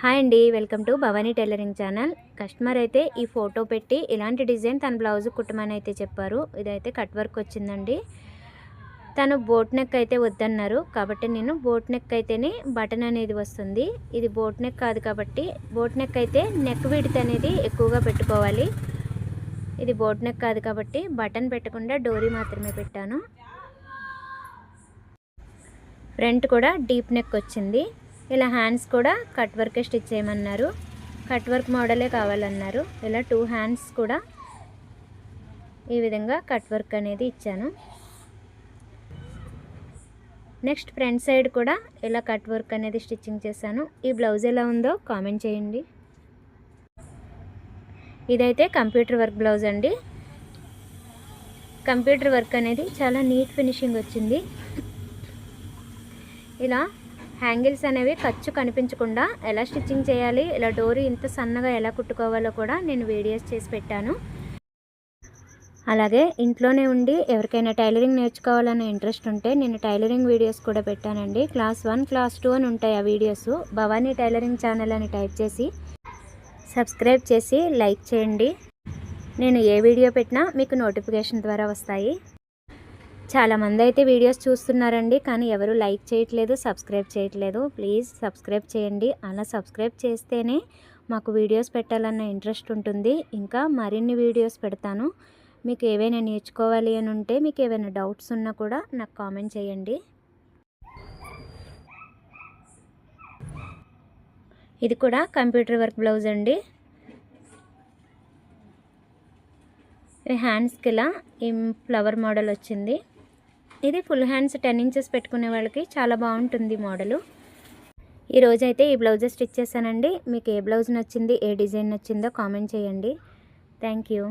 Hi అండి, welcome to Bhavani tailoring channel. Customer అయితే ఈ ఫోటో పెట్టి ఇలాంటి డిజైన్ తన బ్లౌజ్ కుట్టమని అయితే చెప్పారు. ఇదైతే కట్ వర్క్ వచ్చిందండి. తను బోట్ నెక్ అయితే వద్దన్నారు కాబట్టి నేను బోట్ నెక్ అయితేనే బటన్ అనేది వస్తుంది. ఇది బోట్ నెక్ కాదు కాబట్టి బోట్ నెక్ అయితే నెక్ విడ్త్ అనేది ఎక్కువగా పెట్టుకోవాలి. ఇది బోట్ నెక్ కాదు కాబట్టి బటన్ పెట్టకుండా డోరీ మాత్రమే పెట్టాను. ఫ్రంట్ కూడా డీప్ నెక్ వచ్చింది. ఇలా హ్యాండ్స్ కూడా కట్ వర్కే స్టిచ్ చేయమన్నారు. కట్ వర్క్ మోడలే కావాలన్నారు. ఇలా 2 హ్యాండ్స్ కూడా ఈ విధంగా కట్ వర్క్ అనేది ఇచ్చాను. నెక్స్ట్ ఫ్రంట్ సైడ్ కూడా ఇలా కట్ వర్క్ అనేది స్టిచ్చింగ్ చేశాను. ఈ బ్లౌజ్ ఎలా ఉందో కామెంట్ చేయండి. ఇదైతే కంప్యూటర్ వర్క్ బ్లౌజ్ అండి. కంప్యూటర్ వర్క్ అనేది చాలా నీట్ ఫినిషింగ్ వచ్చింది. ఇలా హ్యాంగిల్స్ అనేవి ఖర్చు కనిపించకుండా ఎలా స్టిచ్చింగ్ చేయాలి, ఇలా డోరీ ఇంత సన్నగా ఎలా కుట్టుకోవాలో కూడా నేను వీడియోస్ చేసి పెట్టాను. అలాగే ఇంట్లోనే ఉండి ఎవరికైనా టైలరింగ్ నేర్చుకోవాలనే ఇంట్రెస్ట్ ఉంటే నేను టైలరింగ్ వీడియోస్ కూడా పెట్టానండి. క్లాస్ 1, క్లాస్ 2 అని ఉంటాయి ఆ వీడియోస్. భవానీ టైలరింగ్ ఛానల్ అని టైప్ చేసి సబ్స్క్రైబ్ చేసి లైక్ చేయండి. నేను ఏ వీడియో పెట్టినా మీకు నోటిఫికేషన్ ద్వారా వస్తాయి. చాలామంది అయితే వీడియోస్ చూస్తున్నారండి, కానీ ఎవరు లైక్ చేయట్లేదు, సబ్స్క్రైబ్ చేయట్లేదు. ప్లీజ్ సబ్స్క్రైబ్ చేయండి. అలా సబ్స్క్రైబ్ చేస్తేనే మాకు వీడియోస్ పెట్టాలన్న ఇంట్రెస్ట్ ఉంటుంది. ఇంకా మరిన్ని వీడియోస్ పెడతాను. మీకు ఏవైనా నేర్చుకోవాలి అని ఉంటే, మీకు ఏవైనా డౌట్స్ ఉన్నా కూడా నాకు కామెంట్ చేయండి. ఇది కూడా కంప్యూటర్ వర్క్ బ్లౌజ్ అండి. హ్యాండ్స్కి ఇలా ఈ ఫ్లవర్ మోడల్ వచ్చింది. ఇది ఫుల్ హ్యాండ్స్ 10 ఇంచెస్ పెట్టుకునే వాళ్ళకి చాలా బాగుంటుంది మోడలు. ఈరోజైతే ఈ బ్లౌజెస్ స్టిచ్ చేశానండి. మీకు ఏ బ్లౌజ్ నచ్చింది, ఏ డిజైన్ నచ్చిందో కామెంట్ చేయండి. Thank you.